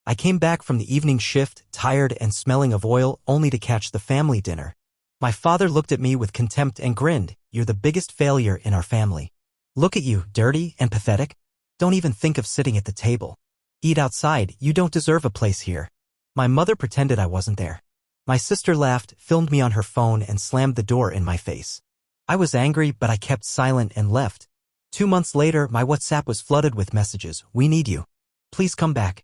I came back from the evening shift, tired and smelling of oil, only to catch the family dinner. My father looked at me with contempt and grinned. "You're the biggest failure in our family. Look at you, dirty and pathetic. Don't even think of sitting at the table. Eat outside, you don't deserve a place here." My mother pretended I wasn't there. My sister laughed, filmed me on her phone and slammed the door in my face. I was angry, but I kept silent and left. 2 months later, my WhatsApp was flooded with messages. "We need you. Please come back."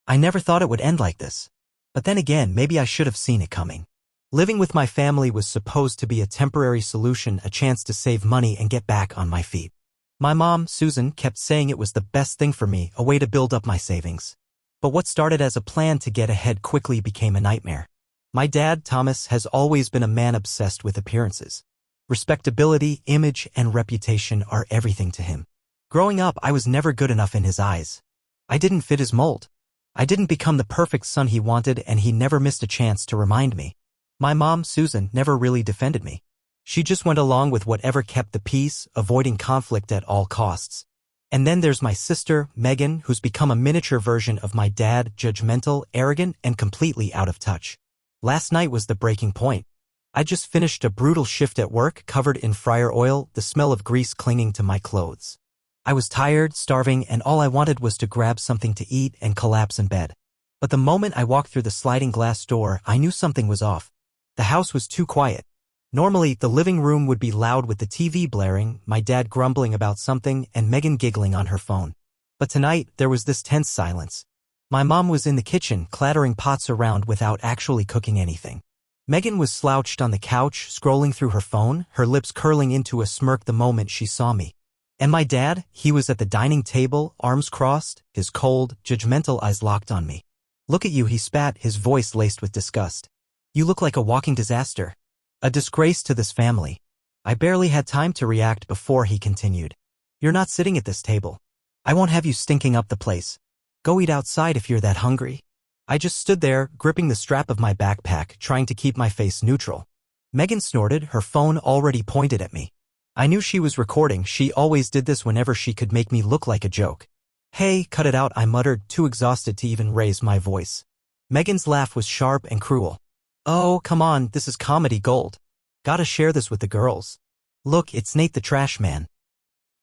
I never thought it would end like this. But then again, maybe I should have seen it coming. Living with my family was supposed to be a temporary solution, a chance to save money and get back on my feet. My mom, Susan, kept saying it was the best thing for me, a way to build up my savings. But what started as a plan to get ahead quickly became a nightmare. My dad, Thomas, has always been a man obsessed with appearances. Respectability, image, and reputation are everything to him. Growing up, I was never good enough in his eyes. I didn't fit his mold. I didn't become the perfect son he wanted, and he never missed a chance to remind me. My mom, Susan, never really defended me. She just went along with whatever kept the peace, avoiding conflict at all costs. And then there's my sister, Megan, who's become a miniature version of my dad, judgmental, arrogant, and completely out of touch. Last night was the breaking point. I just finished a brutal shift at work, covered in fryer oil, the smell of grease clinging to my clothes. I was tired, starving, and all I wanted was to grab something to eat and collapse in bed. But the moment I walked through the sliding glass door, I knew something was off. The house was too quiet. Normally, the living room would be loud with the TV blaring, my dad grumbling about something, and Megan giggling on her phone. But tonight, there was this tense silence. My mom was in the kitchen, clattering pots around without actually cooking anything. Megan was slouched on the couch, scrolling through her phone, her lips curling into a smirk the moment she saw me. And my dad, he was at the dining table, arms crossed, his cold, judgmental eyes locked on me. "Look at you," he spat, his voice laced with disgust. "You look like a walking disaster. A disgrace to this family." I barely had time to react before he continued. "You're not sitting at this table. I won't have you stinking up the place. Go eat outside if you're that hungry." I just stood there, gripping the strap of my backpack, trying to keep my face neutral. Megan snorted, her phone already pointed at me. I knew she was recording. She always did this whenever she could make me look like a joke. "Hey, cut it out," I muttered, too exhausted to even raise my voice. Megan's laugh was sharp and cruel. "Oh, come on, this is comedy gold. Gotta share this with the girls. Look, it's Nate the trash man."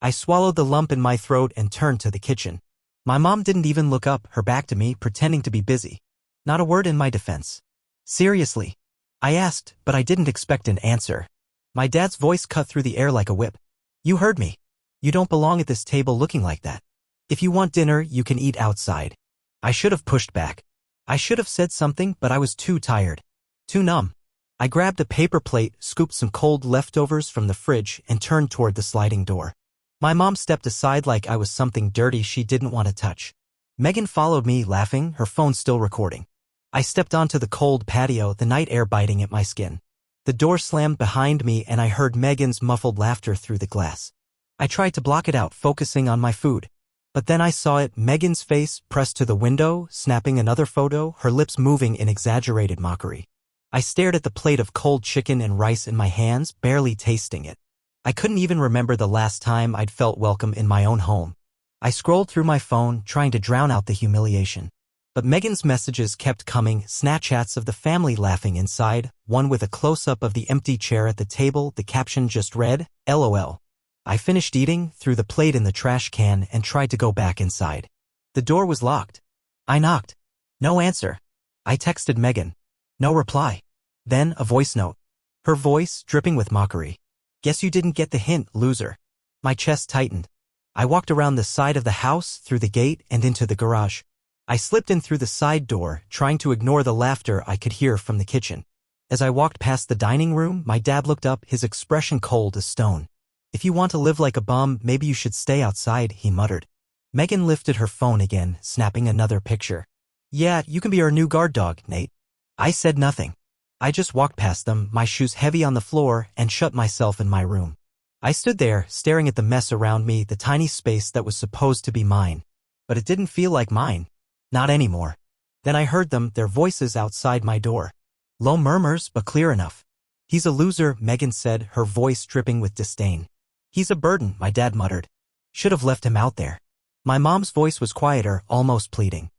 I swallowed the lump in my throat and turned to the kitchen. My mom didn't even look up, her back to me, pretending to be busy. Not a word in my defense. "Seriously?" I asked, but I didn't expect an answer. My dad's voice cut through the air like a whip. "You heard me. You don't belong at this table looking like that. If you want dinner, you can eat outside." I should have pushed back. I should have said something, but I was too tired. Too numb. I grabbed a paper plate, scooped some cold leftovers from the fridge, and turned toward the sliding door. My mom stepped aside like I was something dirty she didn't want to touch. Megan followed me, laughing, her phone still recording. I stepped onto the cold patio, the night air biting at my skin. The door slammed behind me and I heard Megan's muffled laughter through the glass. I tried to block it out, focusing on my food. But then I saw it, Megan's face pressed to the window, snapping another photo, her lips moving in exaggerated mockery. I stared at the plate of cold chicken and rice in my hands, barely tasting it. I couldn't even remember the last time I'd felt welcome in my own home. I scrolled through my phone, trying to drown out the humiliation. But Megan's messages kept coming, Snapchats of the family laughing inside, one with a close-up of the empty chair at the table, the caption just read, "LOL." I finished eating, threw the plate in the trash can, and tried to go back inside. The door was locked. I knocked. No answer. I texted Megan. No reply. Then a voice note. Her voice dripping with mockery. "Guess you didn't get the hint, loser." My chest tightened. I walked around the side of the house, through the gate, and into the garage. I slipped in through the side door, trying to ignore the laughter I could hear from the kitchen. As I walked past the dining room, my dad looked up, his expression cold as stone. "If you want to live like a bum, maybe you should stay outside," he muttered. Megan lifted her phone again, snapping another picture. "Yeah, you can be our new guard dog, Nate." I said nothing. I just walked past them, my shoes heavy on the floor, and shut myself in my room. I stood there, staring at the mess around me, the tiny space that was supposed to be mine. But it didn't feel like mine. Not anymore. Then I heard them, their voices outside my door. Low murmurs, but clear enough. "He's a loser," Megan said, her voice dripping with disdain. "He's a burden," my dad muttered. "Should have left him out there." My mom's voice was quieter, almost pleading.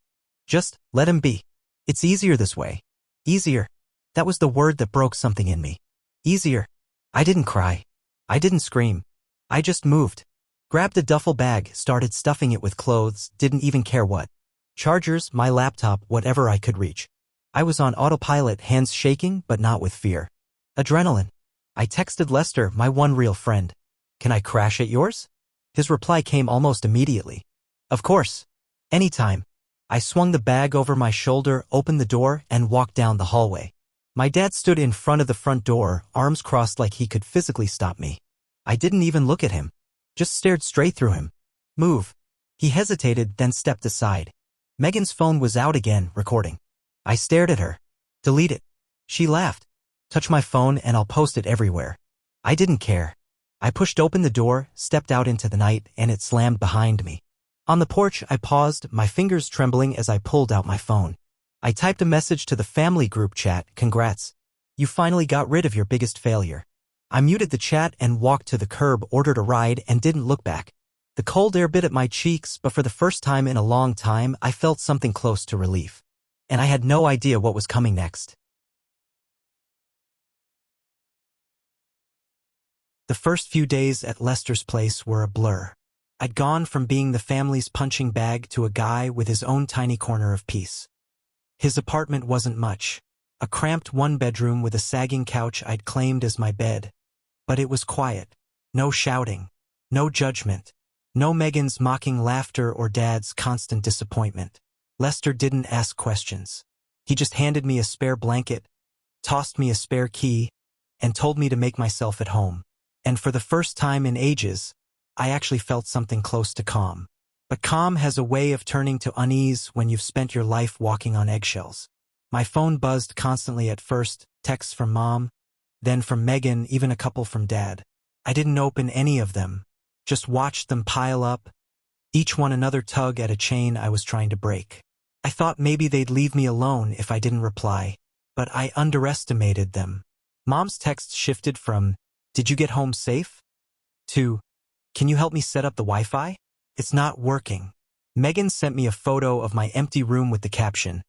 Just let him be. It's easier this way. Easier. That was the word that broke something in me. Easier. I didn't cry. I didn't scream. I just moved. Grabbed a duffel bag, started stuffing it with clothes, didn't even care what. Chargers, my laptop, whatever I could reach. I was on autopilot, hands shaking, but not with fear. Adrenaline. I texted Lester, my one real friend. Can I crash at yours? His reply came almost immediately. Of course. Anytime. I swung the bag over my shoulder, opened the door, and walked down the hallway. My dad stood in front of the front door, arms crossed like he could physically stop me. I didn't even look at him. Just stared straight through him. Move. He hesitated, then stepped aside. Megan's phone was out again, recording. I stared at her. Delete it. She laughed. Touch my phone and I'll post it everywhere. I didn't care. I pushed open the door, stepped out into the night, and it slammed behind me. On the porch, I paused, my fingers trembling as I pulled out my phone. I typed a message to the family group chat, congrats. You finally got rid of your biggest failure. I muted the chat and walked to the curb, ordered a ride, and didn't look back. The cold air bit at my cheeks, but for the first time in a long time, I felt something close to relief. And I had no idea what was coming next. The first few days at Lester's place were a blur. I'd gone from being the family's punching bag to a guy with his own tiny corner of peace. His apartment wasn't much. A cramped one-bedroom with a sagging couch I'd claimed as my bed. But it was quiet. No shouting. No judgment. No Megan's mocking laughter or Dad's constant disappointment. Lester didn't ask questions. He just handed me a spare blanket, tossed me a spare key, and told me to make myself at home. And for the first time in ages, I actually felt something close to calm. But calm has a way of turning to unease when you've spent your life walking on eggshells. My phone buzzed constantly at first, texts from Mom, then from Megan, even a couple from Dad. I didn't open any of them, just watched them pile up, each one another tug at a chain I was trying to break. I thought maybe they'd leave me alone if I didn't reply, but I underestimated them. Mom's text shifted from, "Did you get home safe?" to, "Can you help me set up the Wi-Fi? It's not working." Megan sent me a photo of my empty room with the caption,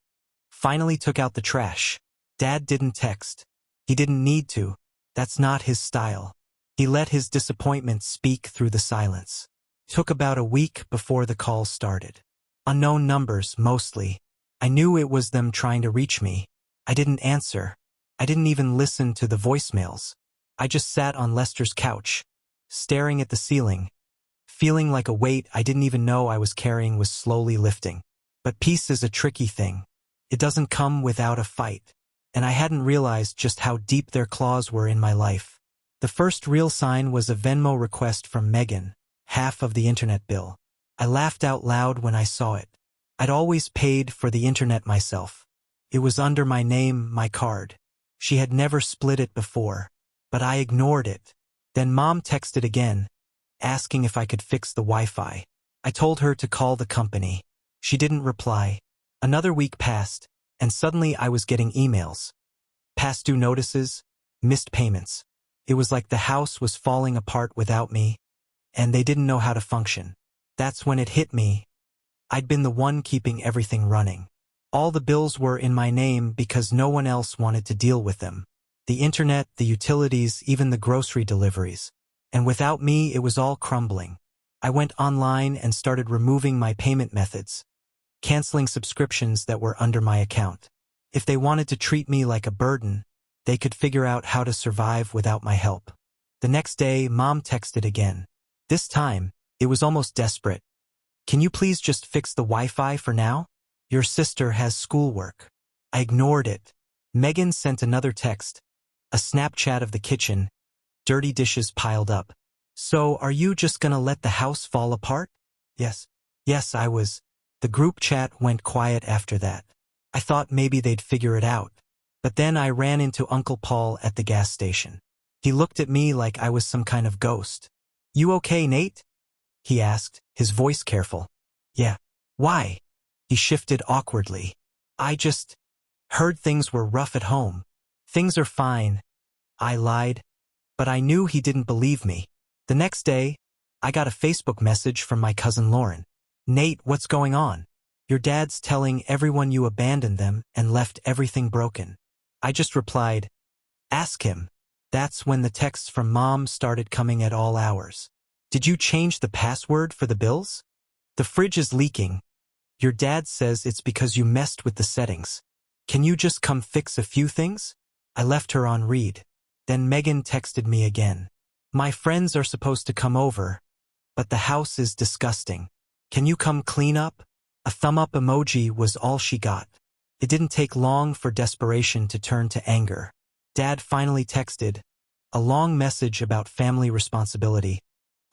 "Finally took out the trash." Dad didn't text. He didn't need to. That's not his style. He let his disappointment speak through the silence. Took about a week before the calls started. Unknown numbers, mostly. I knew it was them trying to reach me. I didn't answer. I didn't even listen to the voicemails. I just sat on Lester's couch, staring at the ceiling, feeling like a weight I didn't even know I was carrying was slowly lifting. But peace is a tricky thing. It doesn't come without a fight. And I hadn't realized just how deep their claws were in my life. The first real sign was a Venmo request from Megan, half of the internet bill. I laughed out loud when I saw it. I'd always paid for the internet myself. It was under my name, my card. She had never split it before, but I ignored it. Then Mom texted again, asking if I could fix the Wi-Fi. I told her to call the company. She didn't reply. Another week passed, and suddenly I was getting emails. Past due notices, missed payments. It was like the house was falling apart without me, and they didn't know how to function. That's when it hit me. I'd been the one keeping everything running. All the bills were in my name because no one else wanted to deal with them. The internet, the utilities, even the grocery deliveries. And without me, it was all crumbling. I went online and started removing my payment methods, canceling subscriptions that were under my account. If they wanted to treat me like a burden, they could figure out how to survive without my help. The next day, Mom texted again. This time, it was almost desperate. "Can you please just fix the Wi-Fi for now? Your sister has schoolwork." I ignored it. Megan sent another text, a Snapchat of the kitchen, dirty dishes piled up. "So, are you just gonna let the house fall apart?" Yes. Yes, I was. The group chat went quiet after that. I thought maybe they'd figure it out. But then I ran into Uncle Paul at the gas station. He looked at me like I was some kind of ghost. "You okay, Nate?" he asked, his voice careful. "Yeah." "Why?" He shifted awkwardly. "I just heard things were rough at home." "Things are fine," I lied. But I knew he didn't believe me. The next day, I got a Facebook message from my cousin Lauren. "Nate, what's going on?" Your dad's telling everyone you abandoned them and left everything broken. I just replied, ask him. That's when the texts from Mom started coming at all hours. Did you change the password for the bills? The fridge is leaking. Your dad says it's because you messed with the settings. Can you just come fix a few things? I left her on read. Then Megan texted me again. My friends are supposed to come over, but the house is disgusting. Can you come clean up? A thumb up emoji was all she got. It didn't take long for desperation to turn to anger. Dad finally texted a long message about family responsibility,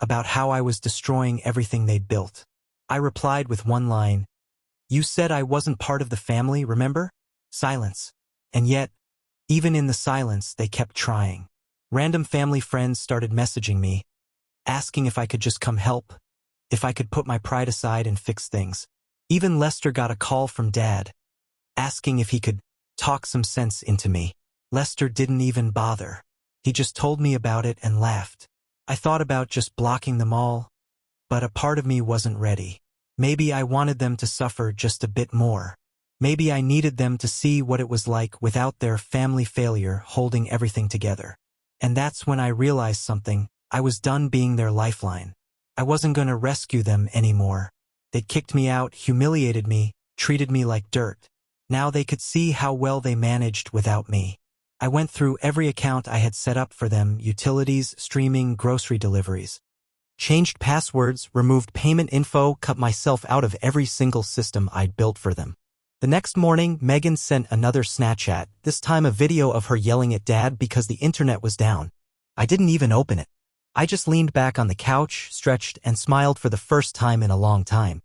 about how I was destroying everything they'd built. I replied with one line, you said I wasn't part of the family, remember? Silence. And yet, even in the silence, they kept trying. Random family friends started messaging me, asking if I could just come help, if I could put my pride aside and fix things. Even Lester got a call from Dad, asking if he could talk some sense into me. Lester didn't even bother. He just told me about it and laughed. I thought about just blocking them all, but a part of me wasn't ready. Maybe I wanted them to suffer just a bit more. Maybe I needed them to see what it was like without their family failure holding everything together. And that's when I realized something. I was done being their lifeline. I wasn't going to rescue them anymore. They'd kicked me out, humiliated me, treated me like dirt. Now they could see how well they managed without me. I went through every account I had set up for them, utilities, streaming, grocery deliveries. Changed passwords, removed payment info, cut myself out of every single system I'd built for them. The next morning, Megan sent another Snapchat, this time a video of her yelling at Dad because the internet was down. I didn't even open it. I just leaned back on the couch, stretched, and smiled for the first time in a long time.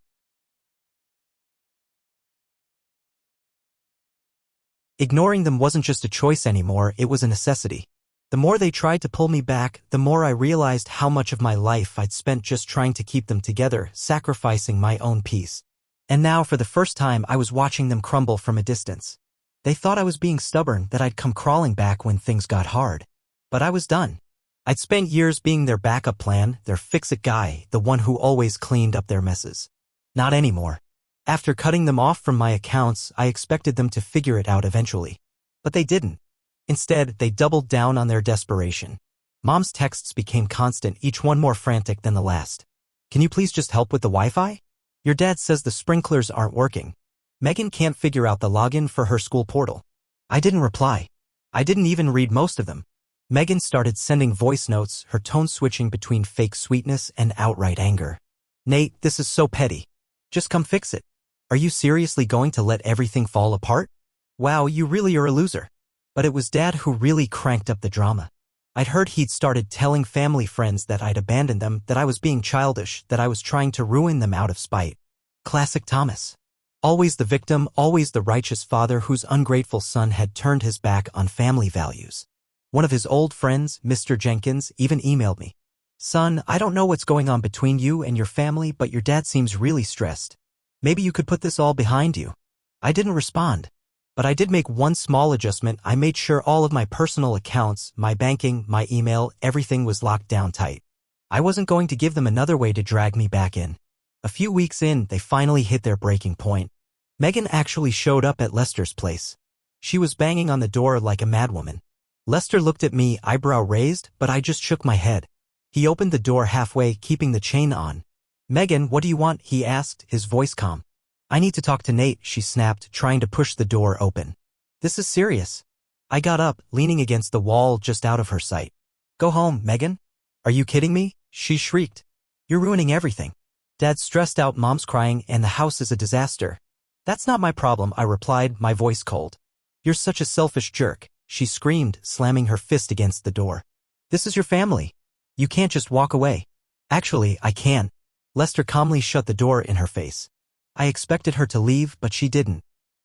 Ignoring them wasn't just a choice anymore, it was a necessity. The more they tried to pull me back, the more I realized how much of my life I'd spent just trying to keep them together, sacrificing my own peace. And now, for the first time, I was watching them crumble from a distance. They thought I was being stubborn, that I'd come crawling back when things got hard. But I was done. I'd spent years being their backup plan, their fix-it guy, the one who always cleaned up their messes. Not anymore. After cutting them off from my accounts, I expected them to figure it out eventually. But they didn't. Instead, they doubled down on their desperation. Mom's texts became constant, each one more frantic than the last. Can you please just help with the Wi-Fi? Your dad says the sprinklers aren't working. Megan can't figure out the login for her school portal. I didn't reply. I didn't even read most of them. Megan started sending voice notes, her tone switching between fake sweetness and outright anger. Nate, this is so petty. Just come fix it. Are you seriously going to let everything fall apart? Wow, you really are a loser. But it was Dad who really cranked up the drama. I'd heard he'd started telling family friends that I'd abandoned them, that I was being childish, that I was trying to ruin them out of spite. Classic Thomas. Always the victim, always the righteous father whose ungrateful son had turned his back on family values. One of his old friends, Mr. Jenkins, even emailed me. Son, I don't know what's going on between you and your family, but your dad seems really stressed. Maybe you could put this all behind you. I didn't respond. But I did make one small adjustment. I made sure all of my personal accounts, my banking, my email, everything was locked down tight. I wasn't going to give them another way to drag me back in. A few weeks in, they finally hit their breaking point. Megan actually showed up at Lester's place. She was banging on the door like a madwoman. Lester looked at me, eyebrow raised, but I just shook my head. He opened the door halfway, keeping the chain on. Megan, what do you want? He asked, his voice calm. I need to talk to Nate, she snapped, trying to push the door open. This is serious. I got up, leaning against the wall just out of her sight. Go home, Megan. Are you kidding me? She shrieked. You're ruining everything. Dad's stressed out, Mom's crying, and the house is a disaster. That's not my problem, I replied, my voice cold. You're such a selfish jerk, she screamed, slamming her fist against the door. This is your family. You can't just walk away. Actually, I can. Lester calmly shut the door in her face. I expected her to leave, but she didn't.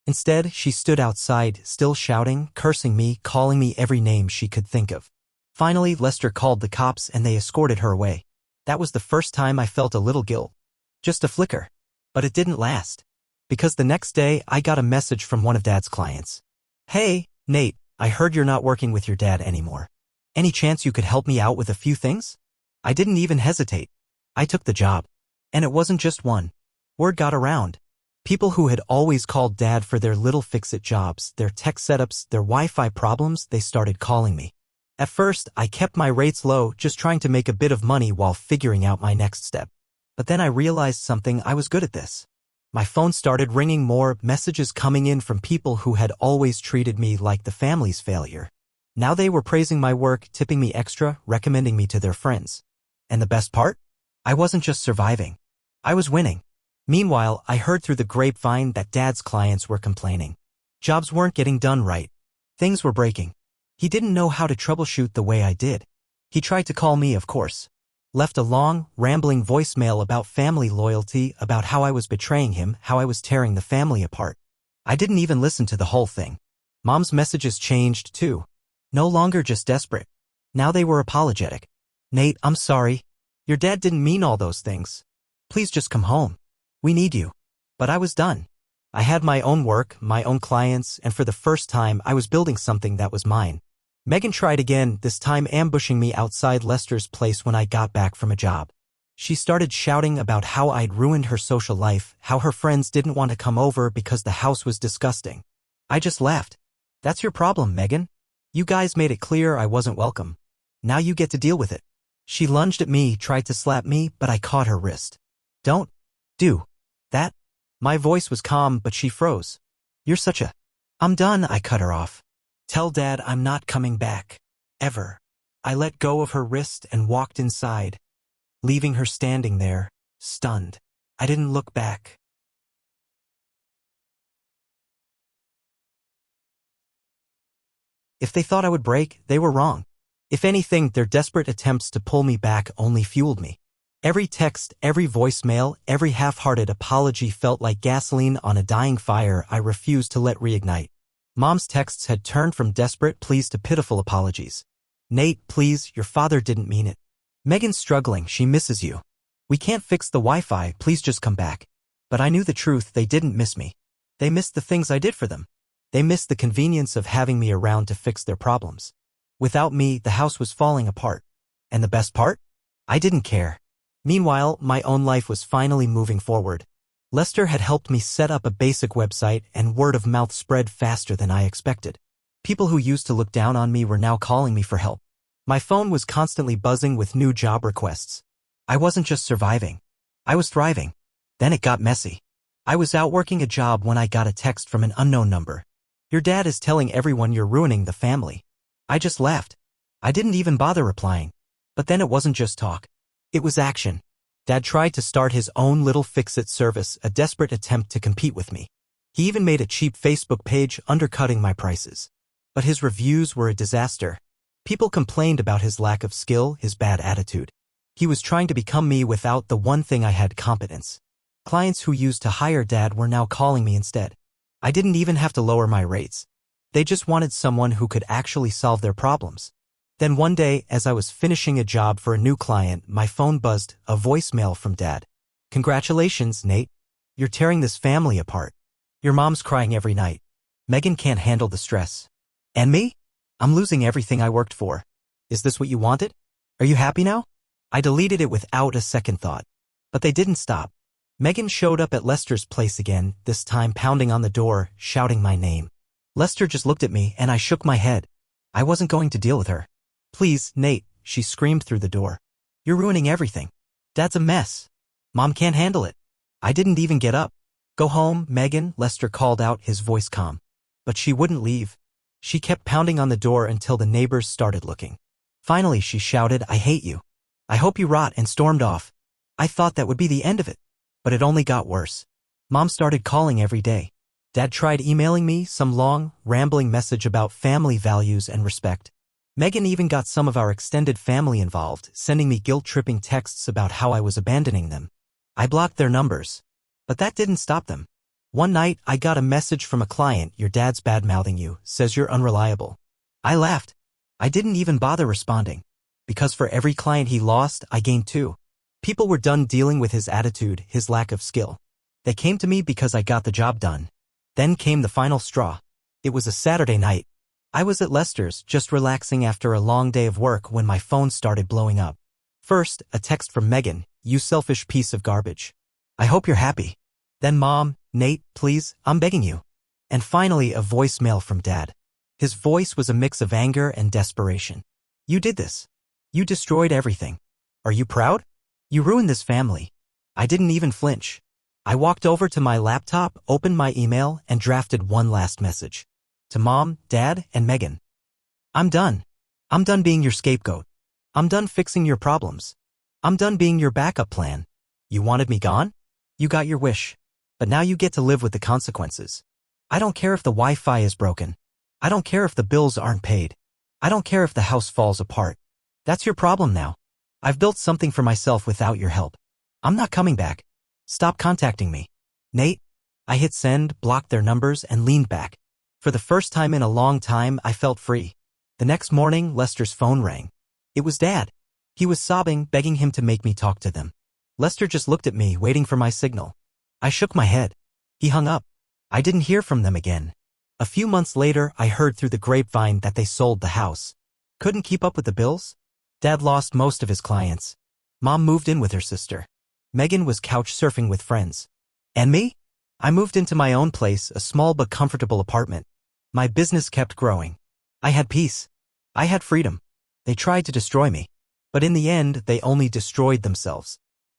Instead, she stood outside, still shouting, cursing me, calling me every name she could think of. Finally, Lester called the cops and they escorted her away. That was the first time I felt a little guilt. Just a flicker. But it didn't last. Because the next day, I got a message from one of Dad's clients. Hey, Nate, I heard you're not working with your dad anymore. Any chance you could help me out with a few things? I didn't even hesitate. I took the job. And it wasn't just one. Word got around. People who had always called Dad for their little fix-it jobs, their tech setups, their Wi-Fi problems, they started calling me. At first, I kept my rates low, just trying to make a bit of money while figuring out my next step. But then I realized something. I was good at this. My phone started ringing more, messages coming in from people who had always treated me like the family's failure. Now they were praising my work, tipping me extra, recommending me to their friends. And the best part? I wasn't just surviving. I was winning. Meanwhile, I heard through the grapevine that Dad's clients were complaining. Jobs weren't getting done right. Things were breaking. He didn't know how to troubleshoot the way I did. He tried to call me, of course. Left a long, rambling voicemail about family loyalty, about how I was betraying him, how I was tearing the family apart. I didn't even listen to the whole thing. Mom's messages changed, too. No longer just desperate. Now they were apologetic. Nate, I'm sorry. Your dad didn't mean all those things. Please just come home. We need you. But I was done. I had my own work, my own clients, and for the first time I was building something that was mine. Megan tried again, this time ambushing me outside Lester's place when I got back from a job. She started shouting about how I'd ruined her social life, how her friends didn't want to come over because the house was disgusting. I just laughed. That's your problem, Megan. You guys made it clear I wasn't welcome. Now you get to deal with it. She lunged at me, tried to slap me, but I caught her wrist. Don't do that. My voice was calm, but she froze. You're such a... I'm done, I cut her off. Tell Dad I'm not coming back. Ever. I let go of her wrist and walked inside, leaving her standing there, stunned. I didn't look back. If they thought I would break, they were wrong. If anything, their desperate attempts to pull me back only fueled me. Every text, every voicemail, every half-hearted apology felt like gasoline on a dying fire I refused to let reignite. Mom's texts had turned from desperate pleas to pitiful apologies. Nate, please, your father didn't mean it. Megan's struggling, she misses you. We can't fix the Wi-Fi, please just come back. But I knew the truth, they didn't miss me. They missed the things I did for them. They missed the convenience of having me around to fix their problems. Without me, the house was falling apart. And the best part? I didn't care. Meanwhile, my own life was finally moving forward. Lester had helped me set up a basic website, and word of mouth spread faster than I expected. People who used to look down on me were now calling me for help. My phone was constantly buzzing with new job requests. I wasn't just surviving. I was thriving. Then it got messy. I was out working a job when I got a text from an unknown number. Your dad is telling everyone you're ruining the family. I just laughed. I didn't even bother replying. But then it wasn't just talk. It was action. Dad tried to start his own little fix-it service, a desperate attempt to compete with me. He even made a cheap Facebook page undercutting my prices. But his reviews were a disaster. People complained about his lack of skill, his bad attitude. He was trying to become me without the one thing I had: competence. Clients who used to hire Dad were now calling me instead. I didn't even have to lower my rates. They just wanted someone who could actually solve their problems. Then one day, as I was finishing a job for a new client, my phone buzzed, a voicemail from Dad. Congratulations, Nate. You're tearing this family apart. Your mom's crying every night. Megan can't handle the stress. And me? I'm losing everything I worked for. Is this what you wanted? Are you happy now? I deleted it without a second thought. But they didn't stop. Megan showed up at Lester's place again, this time pounding on the door, shouting my name. Lester just looked at me and I shook my head. I wasn't going to deal with her. Please, Nate, she screamed through the door. You're ruining everything. Dad's a mess. Mom can't handle it. I didn't even get up. Go home, Megan, Lester called out, his voice calm. But she wouldn't leave. She kept pounding on the door until the neighbors started looking. Finally, she shouted, I hate you. I hope you rot, and stormed off. I thought that would be the end of it. But it only got worse. Mom started calling every day. Dad tried emailing me some long, rambling message about family values and respect. Megan even got some of our extended family involved, sending me guilt-tripping texts about how I was abandoning them. I blocked their numbers. But that didn't stop them. One night, I got a message from a client, your dad's bad-mouthing you, says you're unreliable. I laughed. I didn't even bother responding. Because for every client he lost, I gained two. People were done dealing with his attitude, his lack of skill. They came to me because I got the job done. Then came the final straw. It was a Saturday night. I was at Lester's, just relaxing after a long day of work when my phone started blowing up. First, a text from Megan, you selfish piece of garbage. I hope you're happy. Then Mom, Nate, please, I'm begging you. And finally a voicemail from Dad. His voice was a mix of anger and desperation. You did this. You destroyed everything. Are you proud? You ruined this family. I didn't even flinch. I walked over to my laptop, opened my email, and drafted one last message. To Mom, Dad, and Megan. I'm done. I'm done being your scapegoat. I'm done fixing your problems. I'm done being your backup plan. You wanted me gone? You got your wish. But now you get to live with the consequences. I don't care if the Wi-Fi is broken. I don't care if the bills aren't paid. I don't care if the house falls apart. That's your problem now. I've built something for myself without your help. I'm not coming back. Stop contacting me. Nate. I hit send, blocked their numbers, and leaned back. For the first time in a long time, I felt free. The next morning, Lester's phone rang. It was Dad. He was sobbing, begging him to make me talk to them. Lester just looked at me, waiting for my signal. I shook my head. He hung up. I didn't hear from them again. A few months later, I heard through the grapevine that they sold the house. Couldn't keep up with the bills? Dad lost most of his clients. Mom moved in with her sister. Megan was couch surfing with friends. And me? I moved into my own place, a small but comfortable apartment. My business kept growing. I had peace. I had freedom. They tried to destroy me. But in the end, they only destroyed themselves.